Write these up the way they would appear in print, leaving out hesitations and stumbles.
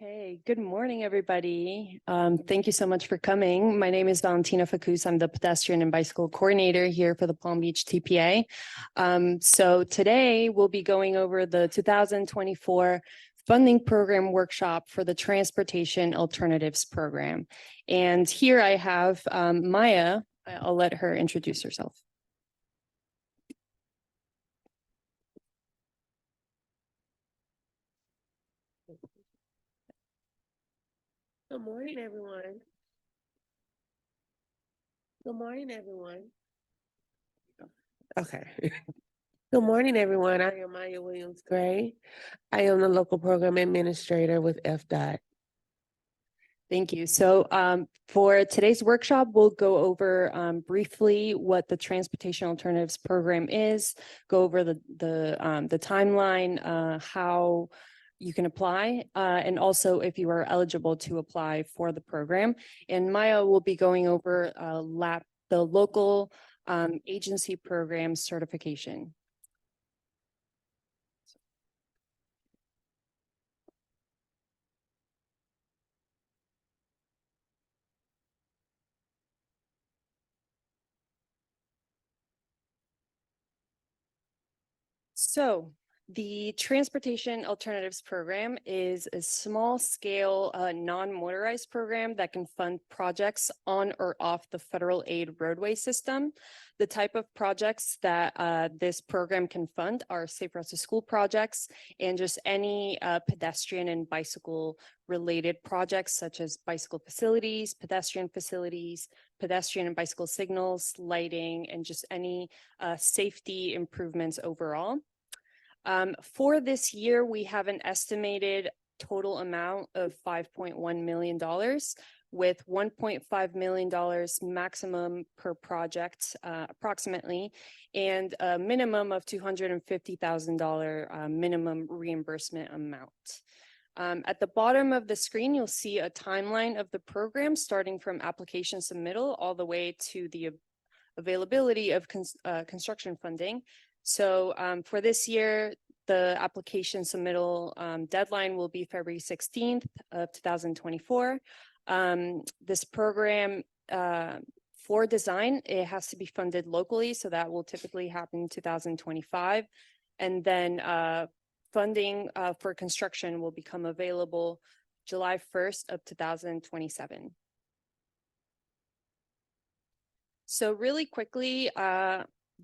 Okay, good morning, everybody. Thank you so much for coming. My name is Valentina Facus. I'm the pedestrian and bicycle coordinator here for the Palm Beach TPA. So today we'll be going over the 2024 funding program workshop for the Transportation Alternatives Program. And here I have Maya. I'll let her introduce herself. Good morning, everyone. Good morning, everyone. Okay. Good morning, everyone. I am Maya Williams Gray. I am the local program administrator with FDOT. Thank you. So for today's workshop, we'll go over briefly what the Transportation Alternatives Program is, go over the timeline, how you can apply, and also if you are eligible to apply for the program. And Maya will be going over the local agency program certification. So the Transportation Alternatives Program is a small-scale, non-motorized program that can fund projects on or off the federal aid roadway system. The type of projects that this program can fund are safe routes to school projects and just any pedestrian and bicycle-related projects such as bicycle facilities, pedestrian and bicycle signals, lighting, and just any safety improvements overall. For this year, we have an estimated total amount of $5.1 million with $1.5 million maximum per project, approximately, and a minimum of $250,000 minimum reimbursement amount. At the bottom of the screen, you'll see a timeline of the program starting from application submittal all the way to the availability of construction funding. So for this year, the application submittal deadline will be February 16th of 2024. This program for design, it has to be funded locally, so that will typically happen in 2025. And then funding for construction will become available July 1st of 2027. So really quickly,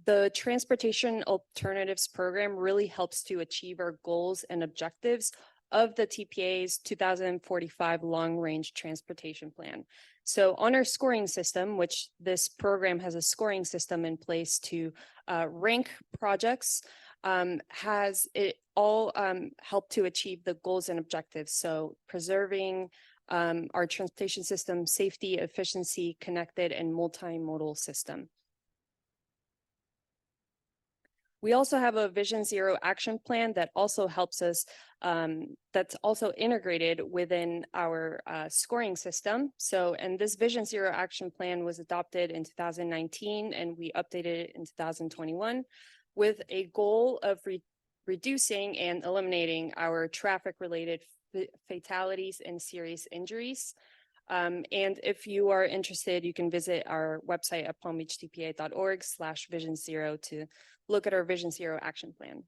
the Transportation Alternatives Program really helps to achieve our goals and objectives of the TPA's 2045 Long-Range Transportation Plan. So on our scoring system, which this program has a scoring system in place to rank projects, has it all helped to achieve the goals and objectives. So preserving our transportation system, safety, efficiency, connected, and multimodal system. We also have a Vision Zero action plan that also helps us, that's also integrated within our scoring system. So, and this Vision Zero action plan was adopted in 2019 and we updated it in 2021 with a goal of reducing and eliminating our traffic-related fatalities and serious injuries. And if you are interested, you can visit our website at palmbeachtpa.org/Vision Zero to look at our Vision Zero action plan.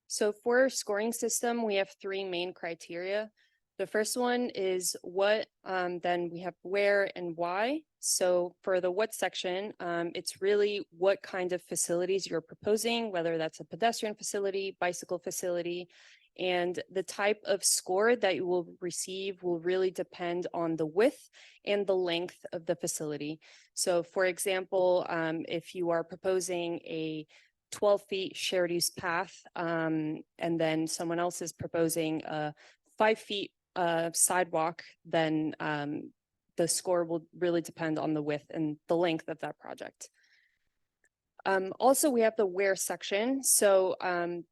So for our scoring system, we have three main criteria. The first one is what, then we have where and why. So for the what section, it's really what kind of facilities you're proposing, whether that's a pedestrian facility, bicycle facility, and the type of score that you will receive will really depend on the width and the length of the facility. So for example, if you are proposing a 12 feet shared use path, and then someone else is proposing a 5 feet sidewalk, then the score will really depend on the width and the length of that project. Also, we have the where section. So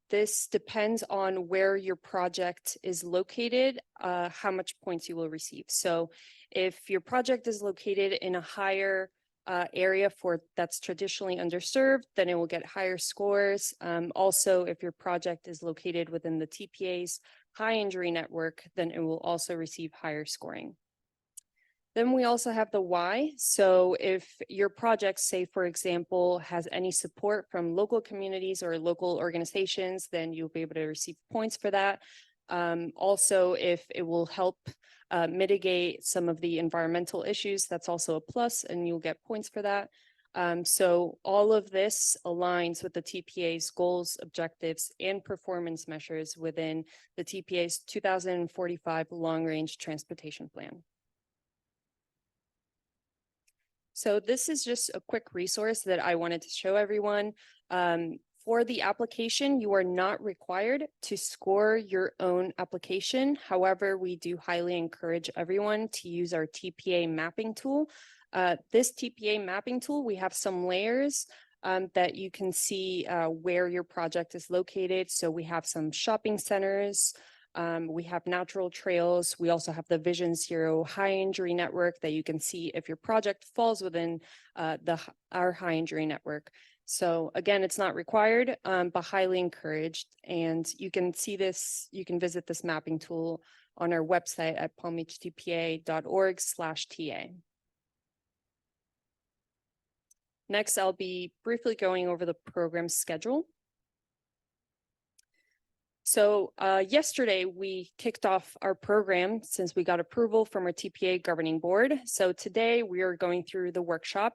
this depends on where your project is located, how much points you will receive. So if your project is located in a higher area for that's traditionally underserved, then it will get higher scores. Also, if your project is located within the TPA's high injury network, then it will also receive higher scoring. Then we also have the why. So if your project, say, for example, has any support from local communities or local organizations, then you'll be able to receive points for that. Also, if it will help mitigate some of the environmental issues, that's also a plus, and you'll get points for that. So all of this aligns with the TPA's goals, objectives, and performance measures within the TPA's 2045 Long-Range Transportation Plan. So this is just a quick resource that I wanted to show everyone. For the application, you are not required to score your own application. However, we do highly encourage everyone to use our TPA mapping tool. This TPA mapping tool, we have some layers that you can see where your project is located. So we have some shopping centers, we have natural trails. We also have the Vision Zero high injury network that you can see if your project falls within our high injury network. So again, it's not required, but highly encouraged. And you can see this, you can visit this mapping tool on our website at palmbeachtpa.org/TA. Next, I'll be briefly going over the program schedule. So yesterday, we kicked off our program since we got approval from our TPA governing board. So today we are going through the workshop.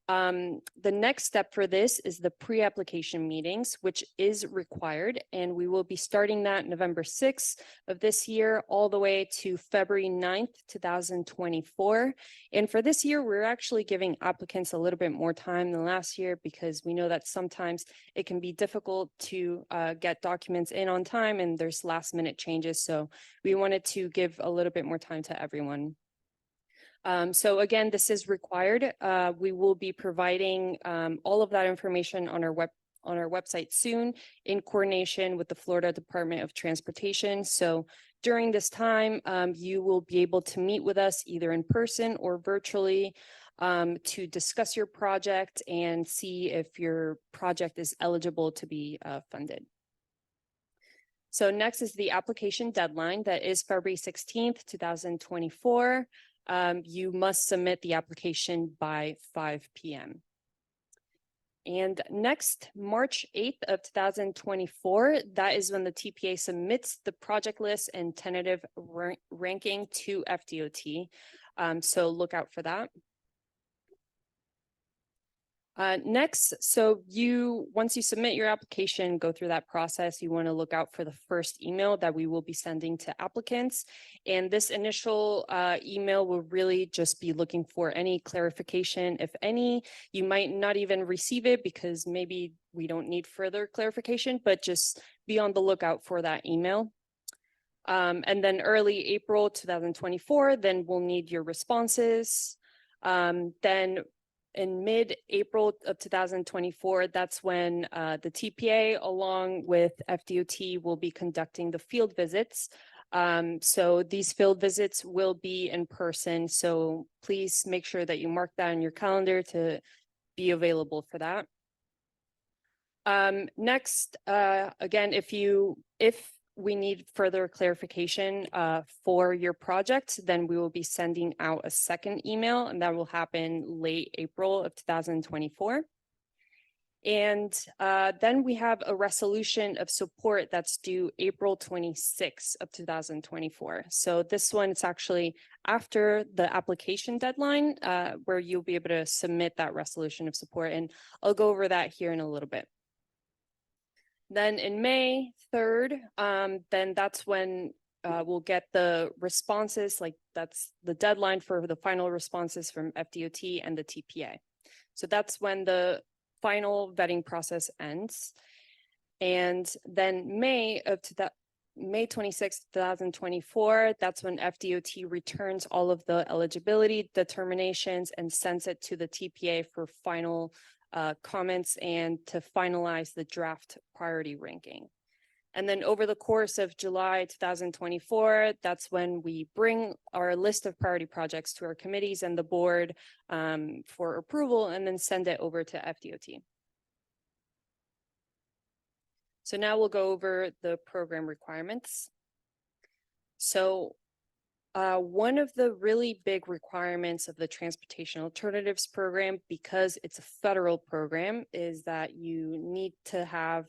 The next step for this is the pre-application meetings, which is required, and we will be starting that November 6th of this year all the way to February 9th, 2024. And for this year, we're actually giving applicants a little bit more time than last year because we know that sometimes it can be difficult to get documents in on time and there's last minute changes. So we wanted to give a little bit more time to everyone. So again, this is required. We will be providing all of that information on our website soon in coordination with the Florida Department of Transportation. So during this time, you will be able to meet with us either in person or virtually to discuss your project and see if your project is eligible to be funded. So next is the application deadline. That is February 16th, 2024. You must submit the application by 5 p.m. And next, March 8th of 2024, that is when the TPA submits the project list and tentative ranking to FDOT. So look out for that. Next, so once you submit your application, go through that process, you want to look out for the first email that we will be sending to applicants. And this initial email will really just be looking for any clarification. If any, you might not even receive it because maybe we don't need further clarification, but just be on the lookout for that email. And then early April 2024, then we'll need your responses. Then in mid-April of 2024, that's when the TPA along with FDOT will be conducting the field visits. So these field visits will be in person. So please make sure that you mark that in your calendar to be available for that. Next, again, if we need further clarification for your project, then we will be sending out a second email, and that will happen late April of 2024. And then we have a resolution of support that's due April 26th of 2024. So this one is actually after the application deadline where you'll be able to submit that resolution of support. And I'll go over that here in a little bit. Then in May 3rd, then that's when we'll get the responses, like that's the deadline for the final responses from FDOT and the TPA. So that's when the final vetting process ends. And then May 26th, 2024, that's when FDOT returns all of the eligibility determinations and sends it to the TPA for final comments and to finalize the draft priority ranking. And then over the course of July 2024, that's when we bring our list of priority projects to our committees and the board for approval, and then send it over to FDOT. So now we'll go over the program requirements. So one of the really big requirements of the Transportation Alternatives Program, because it's a federal program, is that you need to have,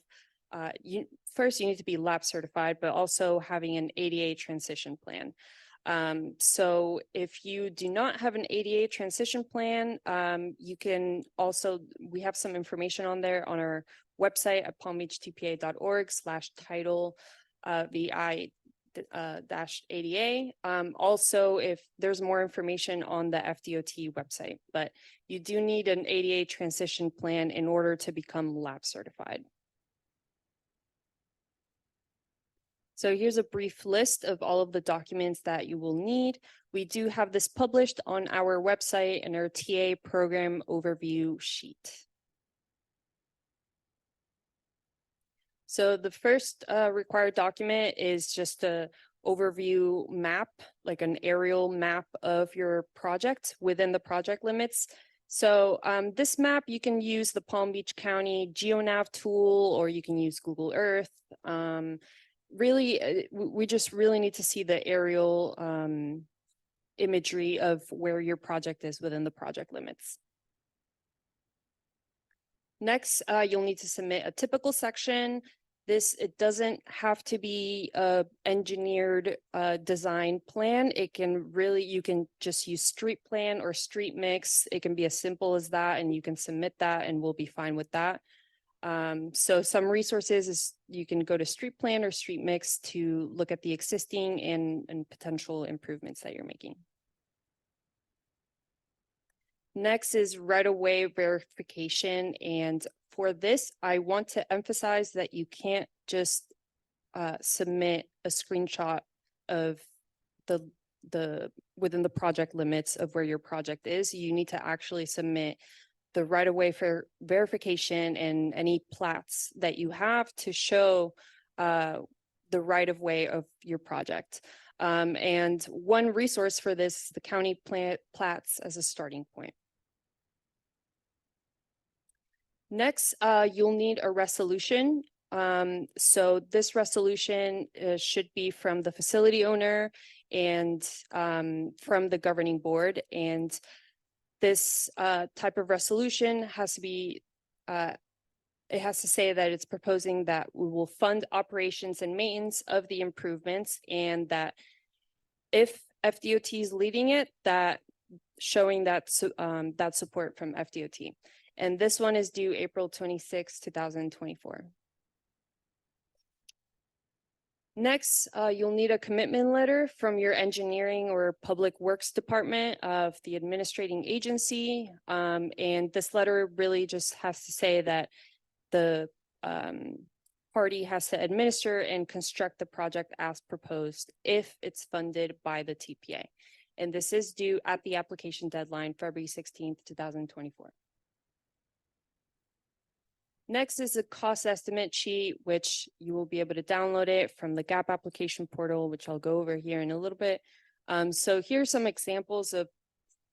first you need to be lab certified, but also having an ADA transition plan. So if you do not have an ADA transition plan, you can also, we have some information on there on our website at palmbeachtpa.org/title VI -ADA. Also, if there's more information on the FDOT website, but you do need an ADA transition plan in order to become lab certified. So here's a brief list of all of the documents that you will need. We do have this published on our website in our TA program overview sheet. So the first required document is just a overview map, like an aerial map of your project within the project limits. So this map, you can use the Palm Beach County GeoNav tool, or you can use Google Earth. Really, we just really need to see the aerial imagery of where your project is within the project limits. Next, you'll need to submit a typical section. It doesn't have to be a engineered design plan. It can really, you can just use street plan or street mix. It can be as simple as that, and you can submit that and we'll be fine with that. So some resources is you can go to street plan or street mix to look at the existing and potential improvements that you're making. Next is right-of-way verification. And for this, I want to emphasize that you can't just submit a screenshot of the within the project limits of where your project is. You need to actually submit the right-of-way for verification and any plats that you have to show the right-of-way of your project. And one resource for this, the county plats as a starting point. Next, you'll need a resolution. So this resolution should be from the facility owner and from the governing board. And this type of resolution has to be, it has to say that it's proposing that we will fund operations and maintenance of the improvements, and that if FDOT is leading it, that showing that that support from FDOT. And this one is due April 26, 2024. Next, you'll need a commitment letter from your engineering or public works department of the administrating agency. And this letter really just has to say that the party has to administer and construct the project as proposed if it's funded by the TPA. And this is due at the application deadline, February 16th, 2024. Next is a cost estimate sheet, which you will be able to download it from the GAP application portal, which I'll go over here in a little bit. So here's some examples of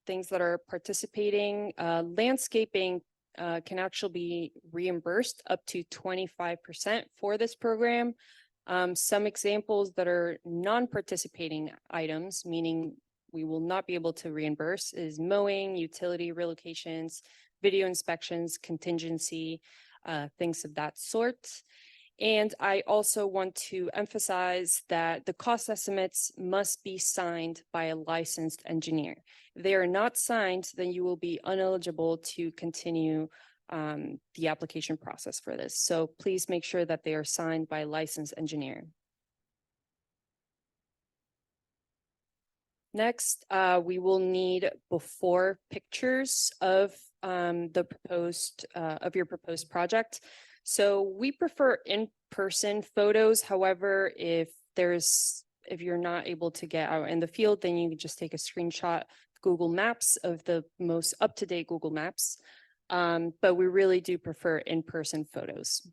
things that are participating. Landscaping can actually be reimbursed up to 25% for this program. Some examples that are non-participating items, meaning we will not be able to reimburse, is mowing, utility relocations, video inspections, contingency, things of that sort. And I also want to emphasize that the cost estimates must be signed by a licensed engineer. If they are not signed, then you will be ineligible to continue the application process for this. So please make sure that they are signed by a licensed engineer. Next, we will need before pictures of the proposed of your proposed project. So we prefer in-person photos. However, if you're not able to get out in the field, then you can just take a screenshot Google Maps of the most up-to-date Google Maps. But we really do prefer in-person photos.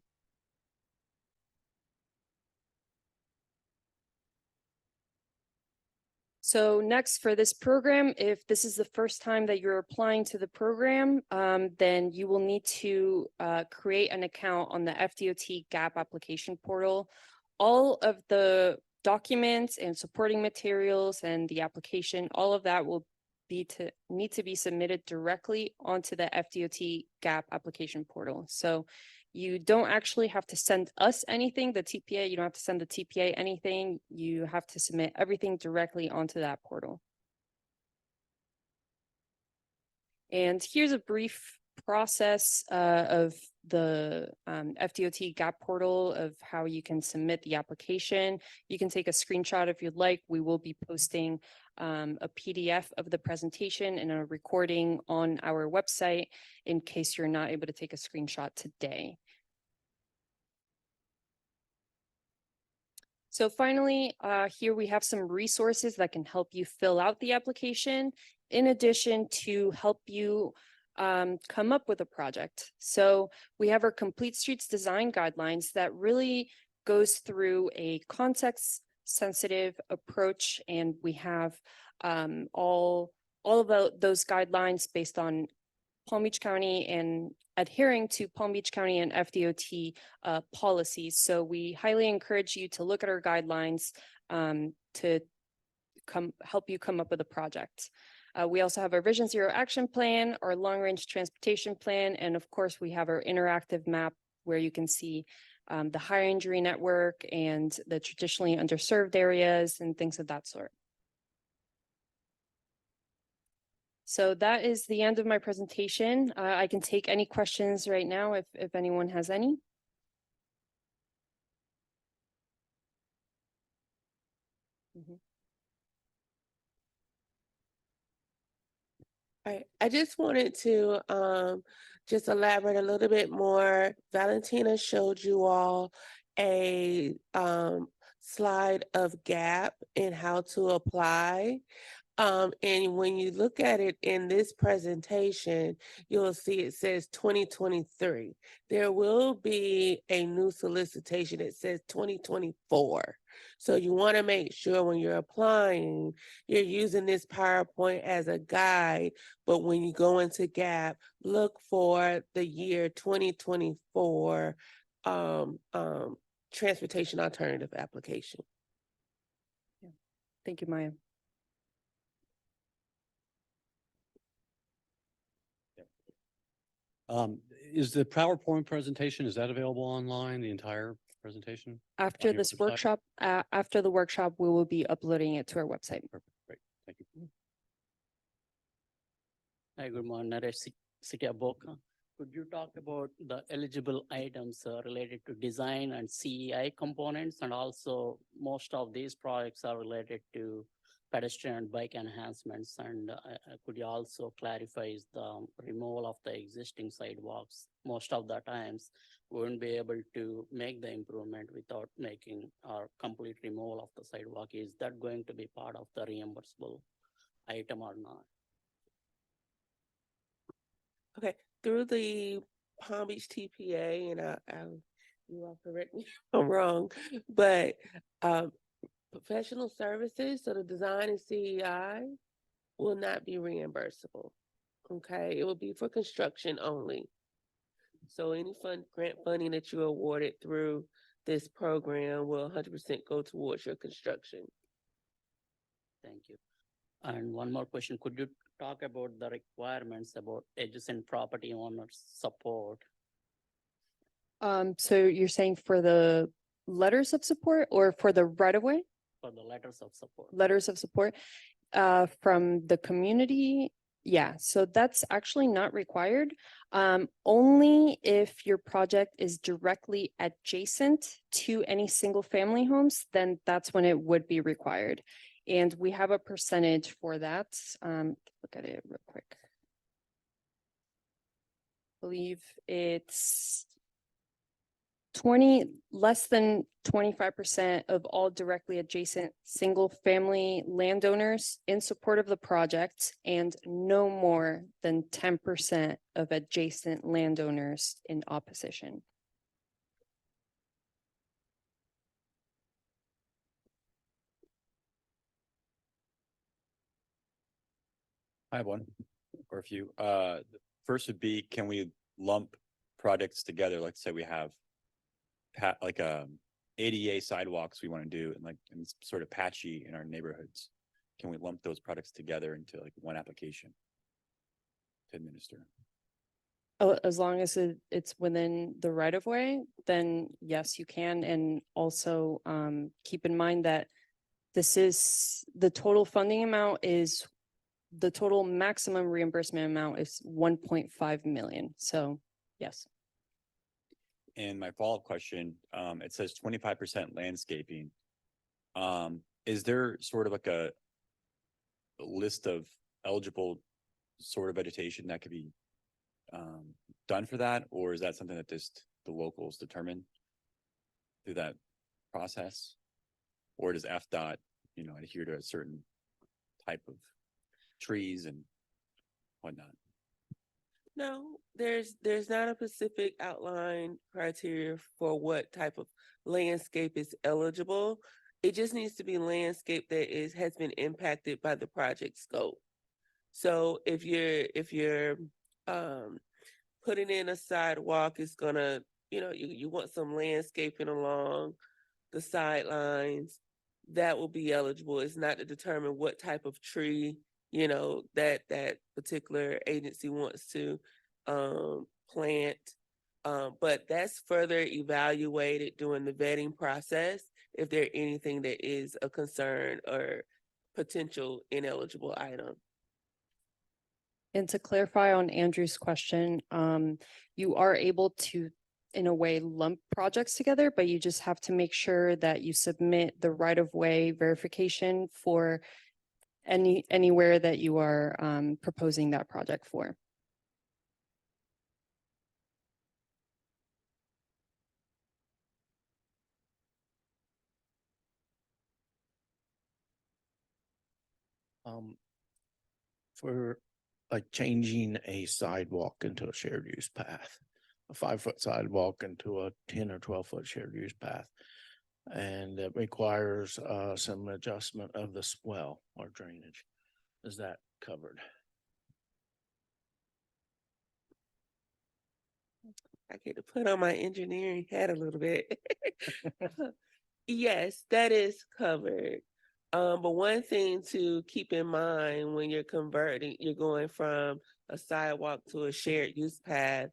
So next for this program, if this is the first time that you're applying to the program, then you will need to create an account on the FDOT GAP application portal. All of the documents and supporting materials and the application, all of that will need to be submitted directly onto the FDOT GAP application portal. So you don't actually have to send us anything, the TPA, you don't have to send the TPA anything. You have to submit everything directly onto that portal. And here's a brief process of the FDOT GAP portal of how you can submit the application. You can take a screenshot if you'd like. We will be posting a PDF of the presentation and a recording on our website in case you're not able to take a screenshot today. So finally, here we have some resources that can help you fill out the application, in addition to help you come up with a project. So we have our Complete Streets Design Guidelines that really goes through a context-sensitive approach, and we have all of those guidelines based on Palm Beach County and adhering to Palm Beach County and FDOT policies. So we highly encourage you to look at our guidelines to help you come up with a project. We also have our Vision Zero Action Plan, our Long Range Transportation Plan, and of course we have our interactive map where you can see the high injury network and the traditionally underserved areas and things of that sort. So that is the end of my presentation. I can take any questions right now if anyone has any. All right, I just wanted to just elaborate a little bit more. Valentina showed you all a slide of GAP and how to apply. And when you look at it in this presentation, you'll see it says 2023. There will be a new solicitation. It says 2024. So you want to make sure when you're applying, you're using this PowerPoint as a guide, but when you go into GAP, look for the year 2024 transportation alternative application. Thank you, Maya. Is the PowerPoint presentation, is that available online, the entire presentation? After On your this website? workshop, after the workshop, we will be uploading it to our website. Great, thank you. Hi, good morning, Naresh, City of Boca. Could you talk about the eligible items related to design and CEI components? And also, most of these projects are related to pedestrian and bike enhancements. And could you also clarify is the removal of the existing sidewalks? Most of the times, we wouldn't be able to make the improvement without making our complete removal of the sidewalk. Is that going to be part of the reimbursable item or not? Okay, through the Palm Beach TPA, and you all correct me if I'm wrong, but professional services, so the design and CEI will not be reimbursable. Okay, it will be for construction only. So any grant funding that you awarded through this program will 100% go towards your construction. Thank you. And one more question, could you talk about the requirements about adjacent property owners support? So you're saying for the letters of support or for the right of way? For the letters of support. Letters of support from the community. Yeah, so that's actually not required. Only if your project is directly adjacent to any single family homes, then that's when it would be required. And we have a percentage for that. Look at it real quick. I believe it's less than 25% of all directly adjacent single family landowners in support of the project, and no more than 10% of adjacent landowners in opposition. I have one or a few. The first would be, can we lump projects together? Let's say we have like ADA sidewalks we want to do and and it's sort of patchy in our neighborhoods. Can we lump those products together into like one application to administer? As long as it's within the right of way, then yes, you can. And also keep in mind that this is the total funding amount is the total maximum reimbursement amount is 1.5 million. So yes. And my follow-up question, it says 25% landscaping. Is there sort of like a list of eligible sort of vegetation that could be done for that, or is that something that just the locals determine through that process? Or does FDOT, adhere to a certain type of trees and whatnot? No, there's not a specific outline criteria for what type of landscape is eligible. It just needs to be landscape that has been impacted by the project scope. So if you're putting in a sidewalk, it's gonna, you want some landscaping along the sidelines, that will be eligible. It's not to determine what type of tree, that particular agency wants to plant. But that's further evaluated during the vetting process if there's anything that is a concern or potential ineligible item. And to clarify on Andrew's question, you are able to, in a way, lump projects together, but you just have to make sure that you submit the right-of-way verification for anywhere that you are proposing that project for. For like changing a sidewalk into a shared use path, a 5-foot sidewalk into a 10 or 12-foot shared use path. And it requires some adjustment of the swell or drainage. Is that covered? I get to put on my engineering hat a little bit. Yes, that is covered. But one thing to keep in mind when you're going from a sidewalk to a shared use path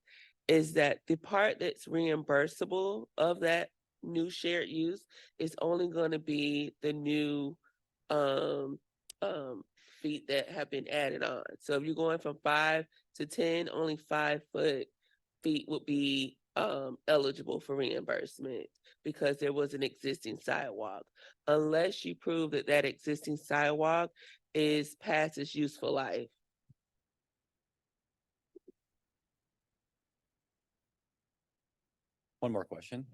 is that the part that's reimbursable of that new shared use is only going to be the new feet that have been added on. So if you're going from 5 to 10, only 5-foot feet would be eligible for reimbursement because there was an existing sidewalk, unless you prove that that existing sidewalk is past its useful life. One more question.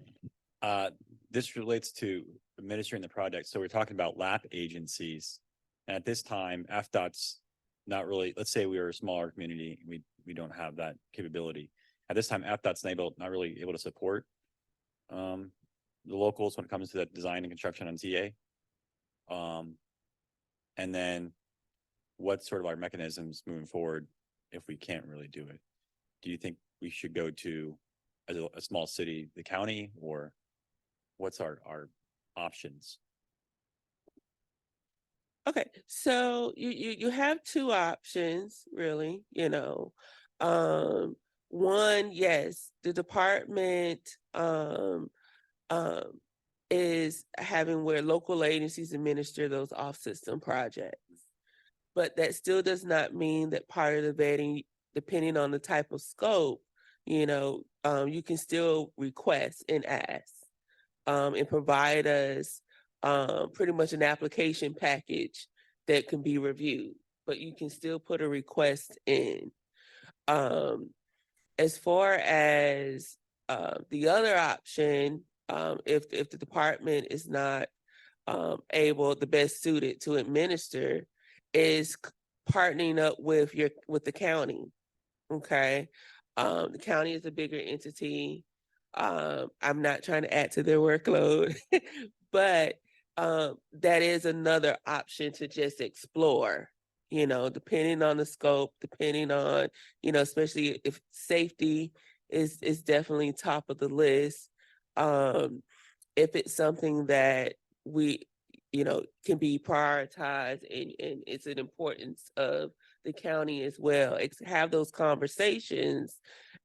This relates to administering the project. So we're talking about LAP agencies. And at this time, FDOT's not really, let's say we are a smaller community, we don't have that capability. At this time, FDOT's not really able to support the locals when it comes to that design and construction on TA. And then what sort of our mechanisms moving forward if we can't really do it? Do you think we should go to a small city, the county, or what's our options? Okay, so you have two options, really, one, yes, the department is having where local agencies administer those off-system projects. But that still does not mean that part of the vetting, depending on the type of scope, you can still request and ask and provide us pretty much an application package that can be reviewed, but you can still put a request in. As far as the other option, if the department is not the best suited to administer, is partnering up with the county. Okay, the county is a bigger entity. I'm not trying to add to their workload, but that is another option to just explore. you know, depending on the scope, depending on, you know, especially if safety is definitely top of the list. If it's something that we, you know, can be prioritized and it's an importance of the county as well. Have those conversations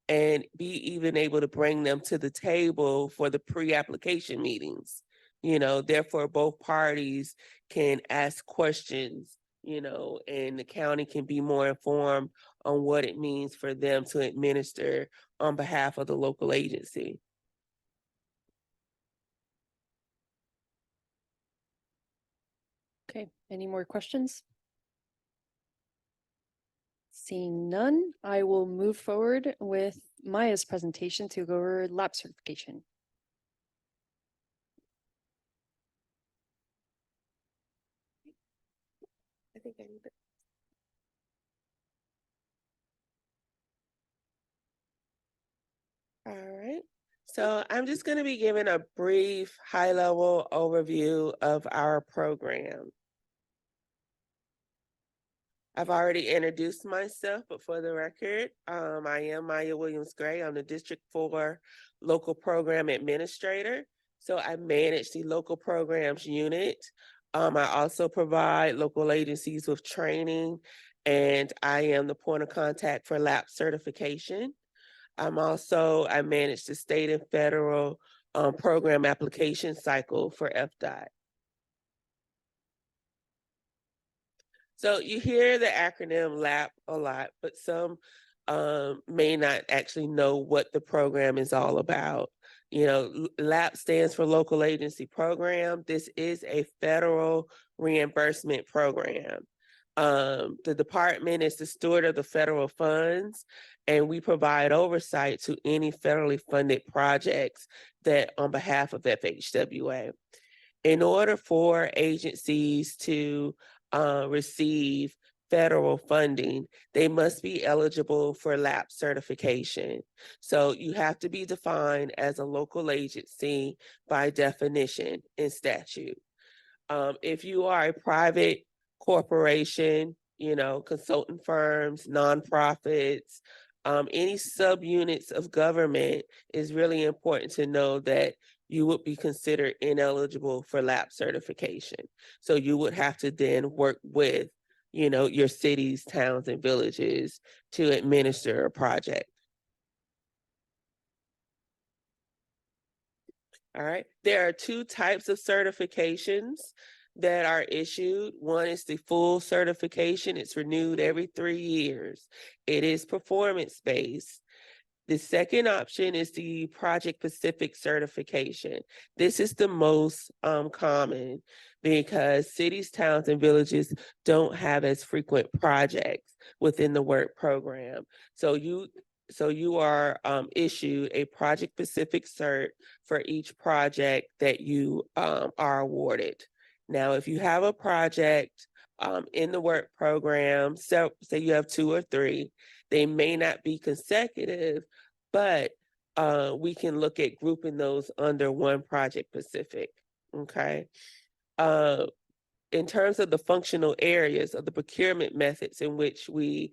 and be even able to bring them to the table for the pre-application meetings. You know, therefore both parties can ask questions, you know, and the county can be more informed on what it means for them to administer on behalf of the local agency. Okay, any more questions? Seeing none, I will move forward with Maya's presentation to go over lab certification. I think I need to. All right. So I'm just going to be giving a brief high-level overview of our program. I've already introduced myself, but for the record, I am Maya Williams-Gray. I'm the District 4 Local Program Administrator. So I manage the local programs unit. I also provide local agencies with training, and I am the point of contact for lab certification. I manage the state and federal program application cycle for FDOT. So you hear the acronym LAP a lot, but some may not actually know what the program is all about. You know, LAP stands for Local Agency Program. This is a federal reimbursement program. The department is the steward of the federal funds, and we provide oversight to any federally funded projects that on behalf of FHWA. In order for agencies to receive federal funding, they must be eligible for LAP certification. So you have to be defined as a local agency by definition in statute. If you are a private corporation, you know, consultant firms, nonprofits, any subunits of government, is really important to know that you would be considered ineligible for LAP certification. So you would have to then work with, you know, your cities, towns, and villages to administer a project. All right. There are two types of certifications that are issued. One is the full certification. It's renewed every 3 years. It is performance-based. The second option is the project-specific certification. This is the most common because cities, towns, and villages don't have as frequent projects within the work program. So you are issued a project-specific cert for each project that you are awarded. Now, if you have a project in the work program, so say you have 2 or 3, they may not be consecutive, but we can look at grouping those under one project specific, okay? In terms of the functional areas of the procurement methods in which we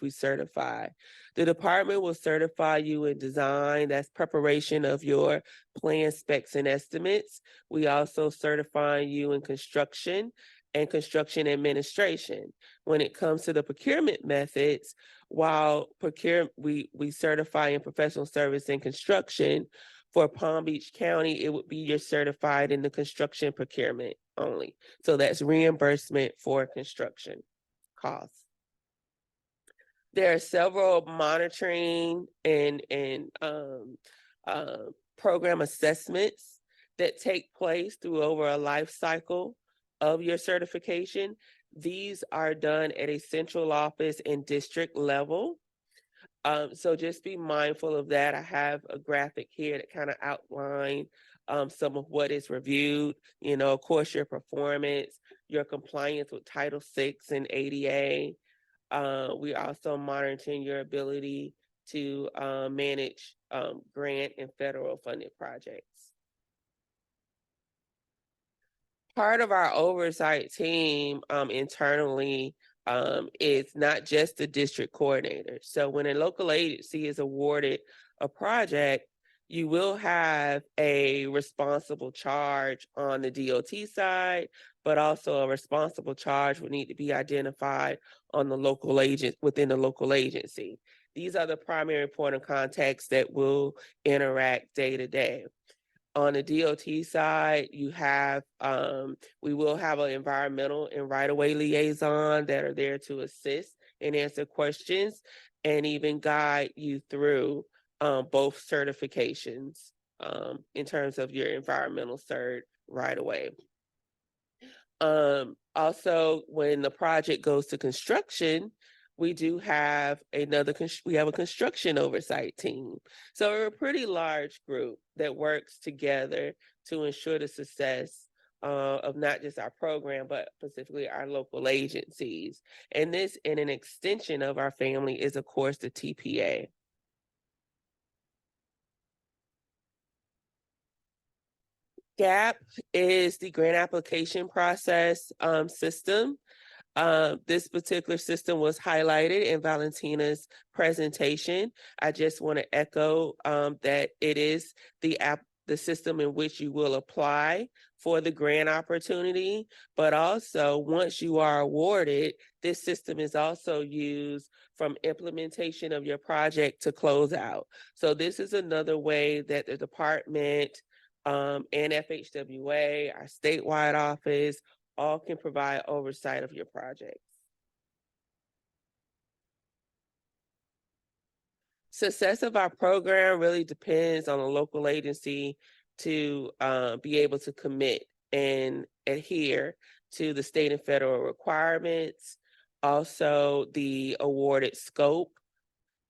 certify, the department will certify you in design, that's preparation of your plan, specs, and estimates. We also certify you in construction and construction administration. When it comes to the procurement methods, while we certify in professional service and construction, for Palm Beach County, it would be you're certified in the construction procurement only. So that's reimbursement for construction costs. There are several monitoring and program assessments that take place through over a life cycle of your certification. These are done at a central office and district level. So just be mindful of that. I have a graphic here that kind of outline some of what is reviewed. You know, of course, your performance, your compliance with Title VI and ADA. We also monitoring your ability to manage grant and federal funded projects. part of our oversight team internally is not just the district coordinator. So when a local agency is awarded a project, you will have a responsible charge on the DOT side, but also a responsible charge will need to be identified on the local agent within the local agency. These are the primary point of contacts that will interact day to day. On the DOT side, you have, we will have an environmental and right-of-way liaison that are there to assist and answer questions and even guide you through both certifications in terms of your environmental cert right away. Also, when the project goes to construction, we do have we have a construction oversight team. So we're a pretty large group that works together to ensure the success of not just our program, but specifically our local agencies. And this, in an extension of our family, is of course the TPA. GAP is the grant application process system. This particular system was highlighted in Valentina's presentation. I just want to echo that it is the system in which you will apply for the grant opportunity, but also once you are awarded, this system is also used from implementation of your project to close out. So this is another way that the department and FHWA, our statewide office, all can provide oversight of your projects. Success of our program really depends on a local agency to be able to commit and adhere to the state and federal requirements, also the awarded scope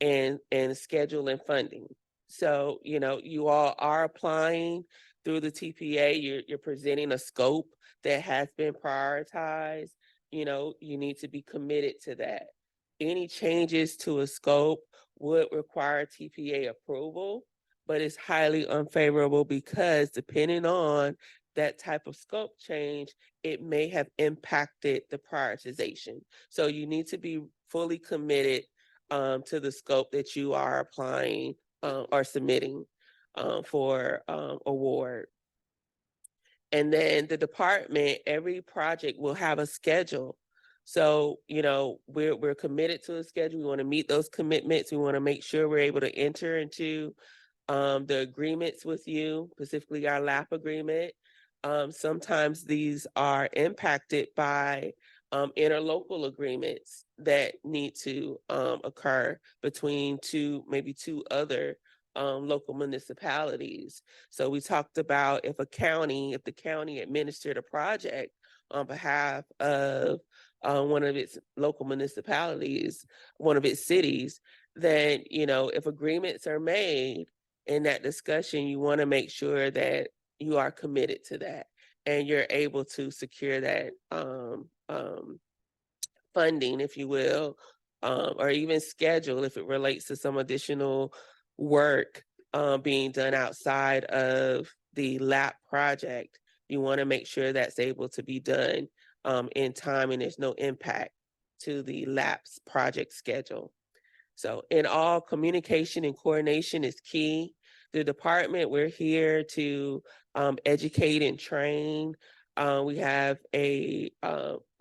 and schedule and funding. So, you know, you all are applying through the TPA, you're presenting a scope that has been prioritized. You know, you need to be committed to that. Any changes to a scope would require TPA approval, but it's highly unfavorable because depending on that type of scope change, it may have impacted the prioritization. So you need to be fully committed to the scope that you are applying or submitting for award. And then the department, every project will have a schedule. So, you know, we're committed to a schedule. We want to meet those commitments. We want to make sure we're able to enter into the agreements with you, specifically our LAP agreement. Sometimes these are impacted by interlocal agreements that need to occur between maybe two other local municipalities. So we talked about if the county administered a project on behalf of one of its local municipalities, one of its cities, then, you know, if agreements are made in that discussion, you want to make sure that you are committed to that and you're able to secure that funding, if you will, or even schedule if it relates to some additional work being done outside of the LAP project. You want to make sure that's able to be done in time and there's no impact to the LAP's project schedule. So in all, communication and coordination is key. The department, we're here to educate and train. We have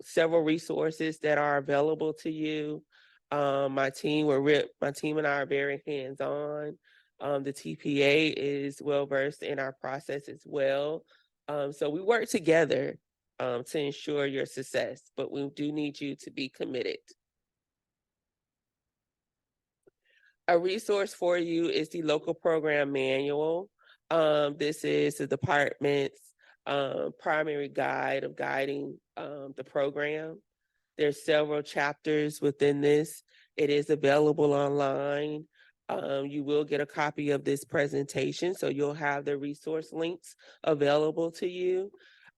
several resources that are available to you. My team and I are very hands-on. The TPA is well-versed in our process as well. So we work together to ensure your success, but we do need you to be committed. A resource for you is the local program manual. This is the department's primary guide of guiding the program. There's several chapters within this. It is available online. You will get a copy of this presentation, so you'll have the resource links available to you.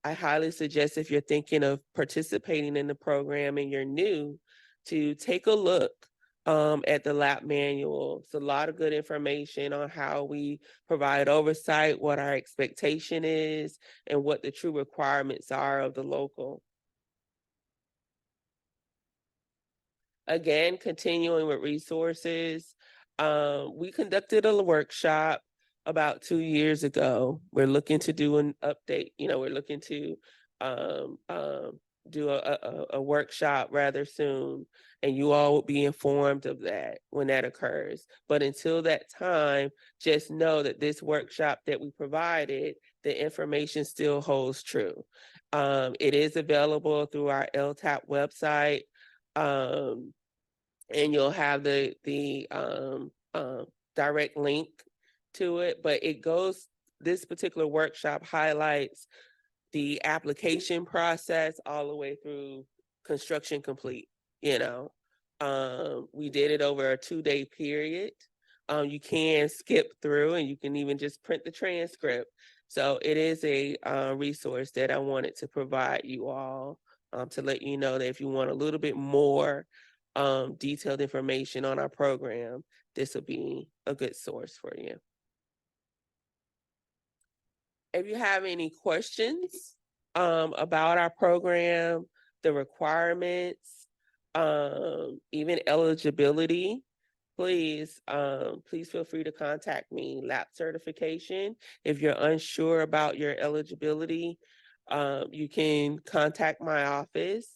I highly suggest if you're thinking of participating in the program and you're new, to take a look at the lap manual. It's a lot of good information on how we provide oversight, what our expectation is, and what the true requirements are of the local. Again, continuing with resources, we conducted a workshop about 2 years ago. We're looking to do an update, we're looking to do a workshop rather soon, and you all will be informed of that when that occurs. But until that time, just know that this workshop that we provided, the information still holds true. It is available through our LTAP website. And you'll have the direct link to it, but this particular workshop highlights the application process all the way through construction complete, We did it over a 2-day period. You can skip through and you can even just print the transcript. So it is a resource that I wanted to provide you all to let you know that if you want a little bit more detailed information on our program, this will be a good source for you. If you have any questions about our program, the requirements, even eligibility, please feel free to contact me. LAP certification. If you're unsure about your eligibility, you can contact my office.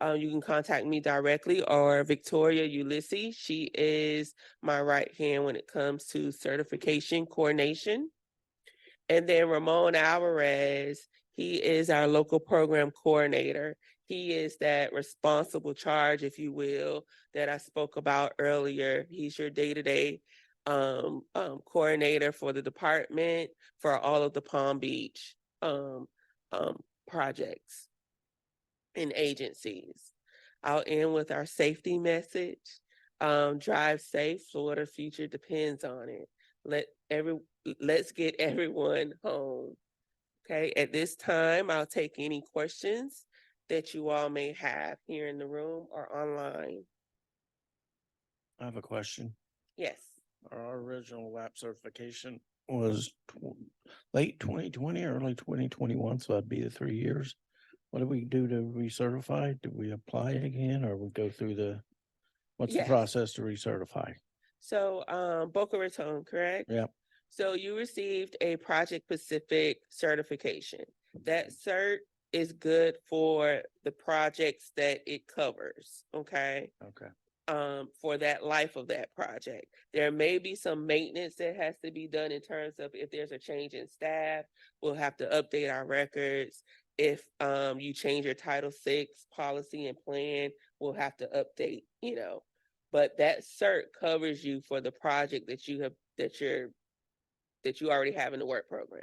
You can contact me directly, or Victoria Ulysses. She is my right hand when it comes to certification coordination. And then Ramon Alvarez, he is our local program coordinator. He is that responsible charge, if you will, that I spoke about earlier. He's your day-to-day coordinator for the department for all of the Palm Beach projects and agencies. I'll end with our safety message. Drive safe. Florida future depends on it. Let's get everyone home. Okay, at this time, I'll take any questions that you all may have here in the room or online. I have a question. Yes. Our original lap certification was late 2020, early 2021, so that'd be the 3 years. What do we do to recertify? Do we apply again, or we go through what's the Yes. process to recertify? So, Boca Raton, correct? Yep. So you received a project specific certification. That cert is good for the projects that it covers, okay? Okay. For that life of that project. There may be some maintenance that has to be done in terms of if there's a change in staff, we'll have to update our records. If you change your Title VI policy and plan, we'll have to update, But that cert covers you for the project that you already have in the work program.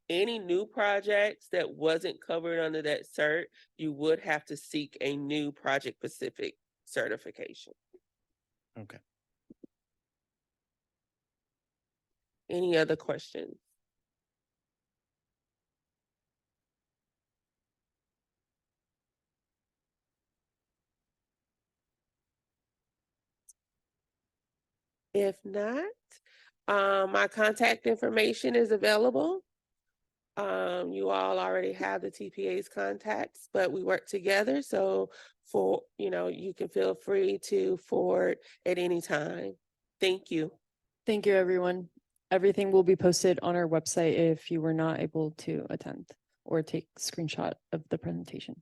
Any new projects that wasn't covered under that cert, you would have to seek a new project specific certification. Okay. Any other questions? If not, my contact information is available. You all already have the TPA's contacts, but we work together. So you can feel free to forward at any time. Thank you. Thank you, everyone. Everything will be posted on our website if you were not able to attend or take screenshot of the presentation.